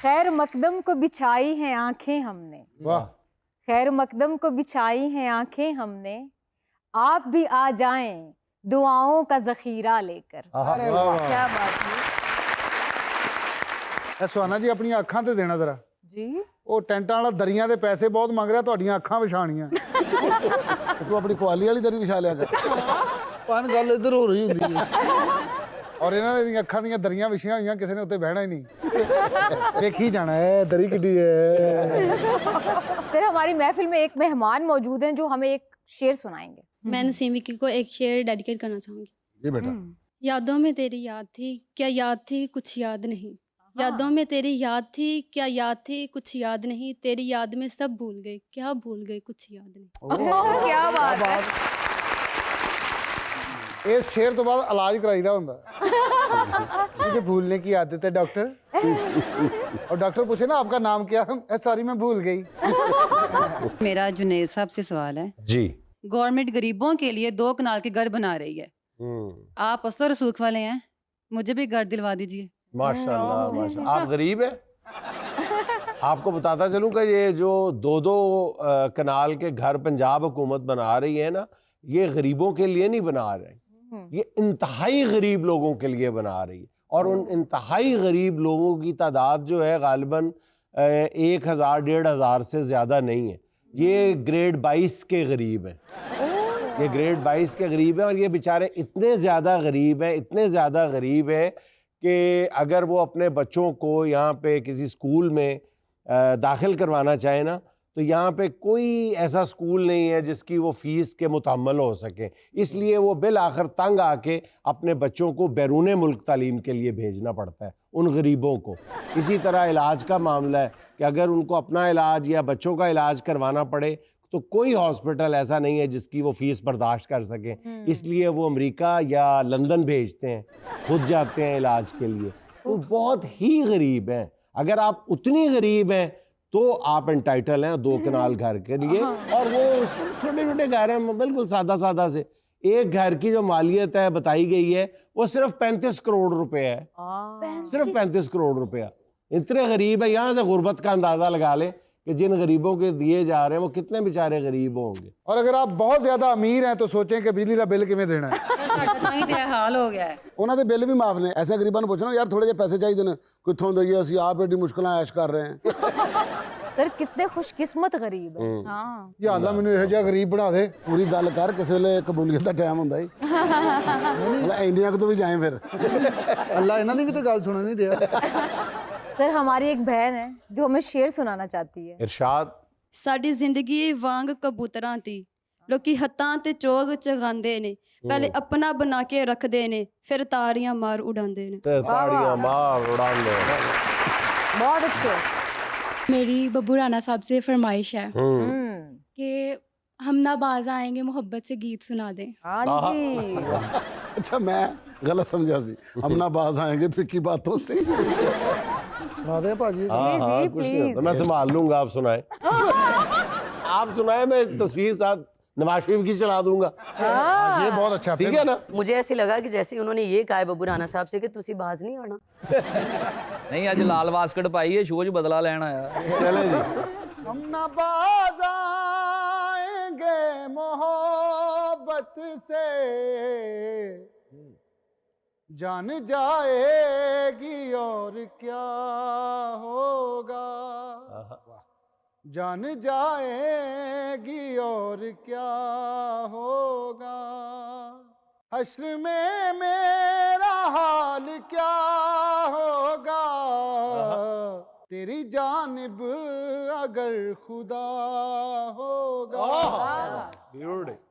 खैर मकदम को बिछाई हैं आंखें हमने, वाह। खैर मकदम को बिछाई हैं आंखें हमने, आप भी आ जाएं दुआओं का जखीरा लेकर। क्या बात है। सुहाना जी अपनी अखां ते देना जरा जी। ਉਹ ਟੈਂਟਾਂ ਵਾਲਾ ਦਰੀਆਂ ਦੇ ਪੈਸੇ ਬਹੁਤ ਮੰਗ ਰਿਹਾ, ਤੁਹਾਡੀਆਂ ਅੱਖਾਂ ਵਿਛਾਣੀਆਂ। ਤੂੰ ਆਪਣੀ ਕੁਆਲੀ ਵਾਲੀ ਦਰੀ ਵਿਛਾ ਲਿਆ ਕਰ। ਪਨ ਗੱਲ ਇੱਧਰ ਹੋ ਰਹੀ ਹੁੰਦੀ ਹੈ। ਔਰ ਇਹਨਾਂ ਦੀਆਂ ਅੱਖਾਂ ਦੀਆਂ ਦਰੀਆਂ ਵਿਛੀਆਂ ਹੋਈਆਂ, ਕਿਸੇ ਨੇ ਉੱਤੇ ਬਹਿਣਾ ਹੀ ਨਹੀਂ, ਵੇਖੀ जाना है दरी किड्डी है। सर हमारी महफिल में एक मेहमान मौजूद हैं जो हमें एक शेर सुनाएंगे। मैं नसीम विक्की को एक शेर डेडिकेट करना चाहूंगी। ये बेटा यादों में तेरी याद थी, क्या याद थी कुछ याद नहीं, यादों में तेरी याद थी, क्या याद थी कुछ याद नहीं, तेरी याद में सब भूल गए, क्या भूल गए कुछ याद नहीं। क्या बात है। इस शेर तो बाद इलाज कराईदा हुंदा। मुझे भूलने की आदत है डॉक्टर। और डॉक्टर पूछे ना आपका नाम क्या है, सॉरी मैं भूल गई। मेरा जुनेद साहब से सवाल है जी। गवर्नमेंट गरीबों के लिए 2 कनाल के घर बना रही है, आप असर रसूख वाले हैं, मुझे भी घर दिलवा दीजिए। माशाल्लाह माशाल्लाह। आप गरीब हैं? आपको बताता चलूं कि ये जो 2-2 कनाल के घर पंजाब हुकूमत बना रही है ना, ये गरीबों के लिए नहीं बना रही, ये इंतहाई गरीब लोगों के लिए बना रही है। और उन इंतहाई गरीब लोगों की तादाद जो है गालिबन 1000-1500 से ज़्यादा नहीं है। ये ग्रेड 22 के गरीब हैं, ये ग्रेड 22 के गरीब हैं। और ये बेचारे इतने ज़्यादा गरीब हैं, इतने ज़्यादा गरीब हैं कि अगर वो अपने बच्चों को यहाँ पे किसी स्कूल में दाखिल करवाना चाहे ना, तो यहाँ पे कोई ऐसा स्कूल नहीं है जिसकी वो फ़ीस के मुतहम्मल हो सके। इसलिए वो बिल आखिर तंग आके अपने बच्चों को बैरून मुल्क तालीम के लिए भेजना पड़ता है उन गरीबों को। इसी तरह इलाज का मामला है कि अगर उनको अपना इलाज या बच्चों का इलाज करवाना पड़े तो कोई हॉस्पिटल ऐसा नहीं है जिसकी वो फ़ीस बर्दाश्त कर सके, इसलिए वो अमेरिका या लंदन भेजते हैं, खुद जाते हैं इलाज के लिए। तो बहुत ही गरीब हैं। अगर आप उतनी गरीब हैं तो आप एंटाइटल हैं 2 कनाल घर के लिए। और वो छोटे छोटे घर हैं, बिल्कुल सादा सादा से। एक घर की जो मालियत है बताई गई है वो सिर्फ 35 करोड़ रुपए है, सिर्फ 35 करोड़ रुपया। इतने गरीब है, यहाँ से गुर्बत का अंदाजा लगा ले कि जिन गरीबों के दिए जा रहे हैं वो कितने बेचारे गरीब होंगे। और अगर आप बहुत ज्यादा अमीर हैं तो सोचें कि बिजली का बिल किवें देना है। हाल हो गया है। ਉਹਨਾਂ ਦੇ ਬਿੱਲ ਵੀ ਮਾਫ ਨੇ। ਐਸੇ ਗਰੀਬਾਂ ਨੂੰ ਪੁੱਛਣਾ ਯਾਰ ਥੋੜੇ ਜਿਹੇ ਪੈਸੇ ਚਾਹੀਦੇ ਨੇ, ਕਿੱਥੋਂ ਦਈਏ, ਅਸੀਂ ਆਪ ਐਡੀ ਮੁਸ਼ਕਲਾਂ ਐਸ਼ ਕਰ ਰਹੇ ਹਾਂ। सर कितने खुशकिस्मत गरीब है। हाँ। या अल्लाह मैनू ਇਹੋ ਜਿਹਾ ਗਰੀਬ ਬਣਾ ਦੇ। ਪੂਰੀ ਗੱਲ ਕਰ, ਕਿਸੇ ਵੇਲੇ ਕਬੂਲੀਅਤ ਦਾ ਟਾਈਮ ਹੁੰਦਾ ਹੀ। ਇੰਡੀਆ ਤੋਂ ਵੀ ਜਾਏ ਫਿਰ। अल्लाह ਇਹਨਾਂ ਦੀ ਵੀ तो गल सुनने नहीं दिया। सर हमारी एक बहन है जो हमें शेर सुनाना चाहती है। इरशाद। ਸਾਡੀ ਜ਼ਿੰਦਗੀ ਵਾਂਗ ਕਬੂਤਰਾਂ ਦੀ, ਲੋਕੀ ਹੱਥਾਂ ਤੇ ਚੋਗ ਚਗਾਉਂਦੇ ਨੇ, ਪਹਿਲੇ अपना बना के रखते ने, फिर तारियां मार उड़ाते ने। ताड़ियां मार उड़ाने। बहुत अच्छे। मेरी बब्बू राना साहब से फरमाइश है कि हम ना बाज आएंगे मोहब्बत से गीत सुना दें। हाँ जी। अच्छा मैं गलत समझा सी, हम ना बाज आएंगे फिक्की बातों से। हाँ हाँ कुछ नहीं प्लीज। होता, मैं संभाल लूंगा, आप सुनाए। आप सुनाए, मैं तस्वीर साथ नवाज शरीफ की चला दूंगा। ये बहुत अच्छा, ठीक है ना। मुझे ऐसे लगा कि जैसे उन्होंने ये कहा है बब्बू राणा साहब से कि तुसी बाज नहीं आना। नहीं अज लाल वास्कट पाई है, शो च बदला लेना आया। चले जी। हम ना बाज आएंगे मोहब्बत से, जान जाएगी और क्या होगा, जान जाएगी और क्या होगा, हश्र में मेरा हाल क्या होगा, तेरी जानिब अगर खुदा होगा,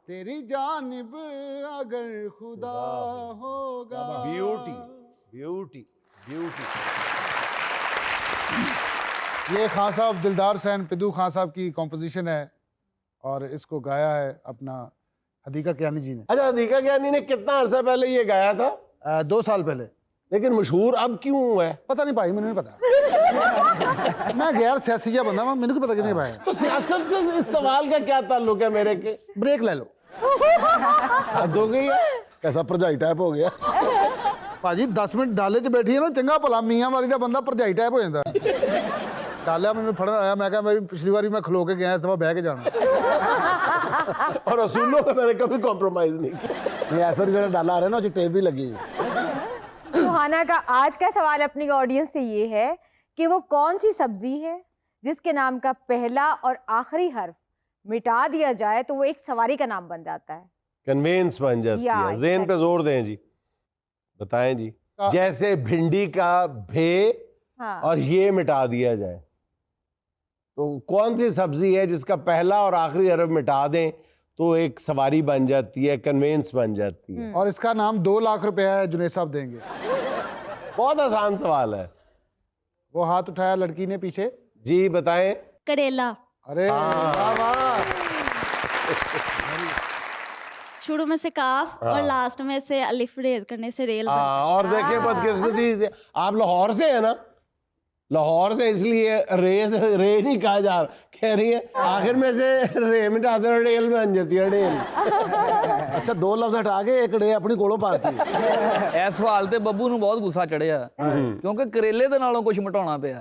तेरी जानिब अगर खुदा होगा। Beauty beauty beauty. ये खान साहब दिलदार सैन पिदू खान साहब की कॉम्पोजिशन है और इसको गाया है अपना हदीका कियानी जी ने। अच्छा, हदीका कियानी ने कितना अरसा पहले ये गाया था? 2 साल पहले। लेकिन मशहूर अब क्यों है पता नहीं भाई, मैंने नहीं पता। मैं गैर सियासी जा बंदा, मैंने को पता कि नहीं भाई। तो सियासत से इस सवाल का क्या ताल्लुक है मेरे के? ब्रेक ले लो। हद हो गई है, कैसा भरजाई टाइप हो गया। ਭਾਜੀ 10 ਮਿੰਟ ਡਾਲੇ 'ਚ ਬੈਠੀ ਹੈ ਨਾ, ਚੰਗਾ ਭਲਾ ਮੀਆਂ ਵਾਲੀ ਦਾ ਬੰਦਾ ਭਰਜਾਈ ਟਾਈਪ ਹੋ ਜਾਂਦਾ। ਡਾਲਿਆ ਮੈਨੂੰ ਫੜਨ ਆਇਆ, मैं कहा मेरी पिछली बारी मैं खलो के गया, इस दफा बह के जाना। और असूलों में मैंने कभी कॉम्प्रोमाइज नहीं किया। नहीं ऐसा नहीं, डाला आ रहा है ना, जो टेप भी लगी है। सुहाना का आज का सवाल अपनी ऑडियंस से ये है कि वो कौन सी सब्जी है जिसके नाम का पहला और आखिरी हर्फ मिटा दिया जाए तो वो एक सवारी का नाम बन जाता है। कन्वेंस बन जाती या, है। ज़ेन पे जोर दें जी, बताएं जी। जैसे भिंडी का भे हाँ। और ये मिटा दिया जाए, तो कौन सी सब्जी है जिसका पहला और आखिरी हर्फ मिटा दें तो एक सवारी बन जाती है, कन्वेंस बन जाती है। और इसका नाम 2 लाख रुपया है, जुनेद साहब देंगे। बहुत आसान सवाल है। वो हाथ उठाया लड़की ने पीछे। जी बताएं। करेला। अरे वाह वाह। शुरू में से काफ और लास्ट में से अलिफ रेज करने से रेल बनता है। और देखिए बदकिस्मती से आप लाहौर से है ना, लाहौर से, इसलिए रे नहीं कहा जा रहा, कह रही है आखिर में से रे मिटाते हैं, रेल बन जाती है, रेल। अच्छा 2 लफ्ज हटा के एक डे अपनी कोलों पाती है। ਇਸ ਸਵਾਲ ਤੇ ਬੱਬੂ ਨੂੰ ਬਹੁਤ ਗੁੱਸਾ ਚੜਿਆ ਕਿਉਂਕਿ ਕਰੇਲੇ ਦੇ ਨਾਲੋਂ ਕੁਝ ਮਿਟਾਉਣਾ ਪਿਆ।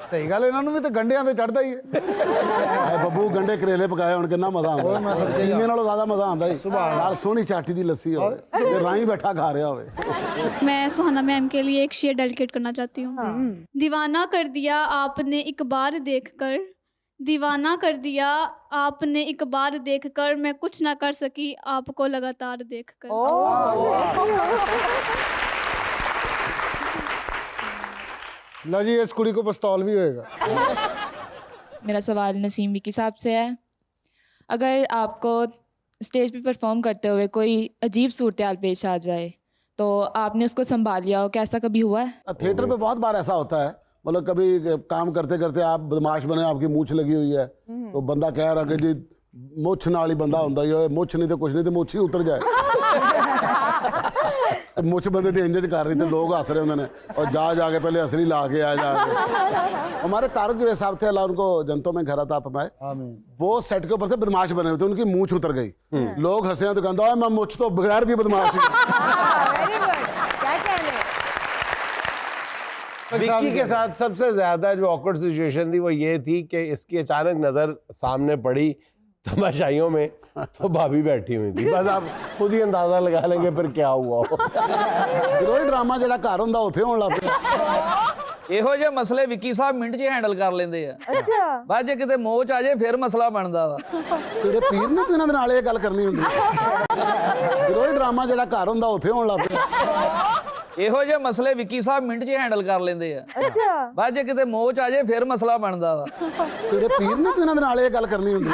सही गल, इन्होंने भी तो गंढियां ते चढ़दा ही है। ऐ बब्बू गंढे करेले पकाए होण किन्ना मजा आंदा। कीमे नालों ज्यादा मजा आंदा है नाल सोहनी चाटी दी लस्सी होवे ते राही बैठा खा रहा होवे। मैं सुहाना मैम के लिए एक शेर डेडिकेट करना चाहती हूँ। दीवाना कर दिया आपने एक बार देखकर, दीवाना कर दिया आपने एक बार देखकर, मैं कुछ ना कर सकी आपको लगातार देखकर। लो जी, इस कुड़ी को पिस्तौल भी होएगा। मेरा सवाल नसीम विकी साहब से है। अगर आपको स्टेज पे परफॉर्म करते हुए कोई अजीब सूरत पेश आ जाए तो आपने उसको संभाल लिया हो, क्या ऐसा कभी हुआ है? थिएटर पे बहुत बार ऐसा होता है, मतलब कभी काम करते करते आप बदमाश बने, आपकी मूछ लगी हुई है तो बंदा कह रहा कि जी मुछ नाल ही बंदा होंदा ही, मुछ नहीं तो कुछ नहीं तो मुछ ही उतर जाए। मुछ बंदे दी इंजन कर रही थे, लोग हंस रहे होंगे और जा जाके पहले असली ला के आए जाके। हमारे तारक जवेद साहब थे, अल्लाह उनको जंतों में घर आता फरमाए, वो सेट के ऊपर से बदमाश बने हुए थे, उनकी मूछ उतर गई, लोग हंसे तो कहता मैं मुछ तो बगैर भी बदमाश हूं। विक्की के साथ सबसे ज्यादा जो ऑकवर्ड सिचुएशन थी वो ये थी कि इसकी अचानक नजर सामने पड़ी तमाशाइयों में, तो भाभी बैठी हुई थी। बस आप खुद ही अंदाजा लगा लेंगे फिर क्या हुआ हो। हीरोइन ड्रामा ਜਿਹੜਾ ਘਰ ਹੁੰਦਾ ਉੱਥੇ ਹੋਣ ਲੱਗ ਪਿਆ। ਇਹੋ ਜਿਹੇ ਮਸਲੇ ਵਿੱਕੀ ਸਾਹਿਬ ਮਿੰਟ 'ਚ ਹੈਂਡਲ ਕਰ ਲੈਂਦੇ ਆ। अच्छा। ਬਾਅਦ ਜੇ ਕਿਤੇ ਮੋਹ 'ਚ ਆ ਜਾਏ ਫਿਰ ਮਸਲਾ ਬਣਦਾ ਵਾ। ਤੇਰੇ ਪੀਰ ਨੇ ਤੂੰ ਇਹਨਾਂ ਦੇ ਨਾਲ ਇਹ ਗੱਲ ਕਰਨੀ ਹੁੰਦੀ। ਹੀਰੋਇਨ ਡਰਾਮਾ ਜਿਹੜਾ ਘਰ ਹੁੰਦਾ ਉੱਥੇ ਹੋਣ ਲੱਗ ਪਿਆ। ਇਹੋ ਜਿਹੇ ਮਸਲੇ ਵਿੱਕੀ ਸਾਹਿਬ ਮਿੰਟ 'ਚ ਹੈਂਡਲ ਕਰ ਲੈਂਦੇ ਆ। अच्छा। ਬਾਅਦ ਜੇ ਕਿਤੇ ਮੋਹ 'ਚ ਆ ਜਾਏ ਫਿਰ ਮਸਲਾ ਬਣਦਾ ਵਾ। ਤੇਰੇ ਪੀਰ ਨੇ ਤੂੰ ਇਹਨਾਂ ਦੇ ਨਾਲ ਇਹ ਗੱਲ ਕਰਨੀ ਹੁੰਦੀ।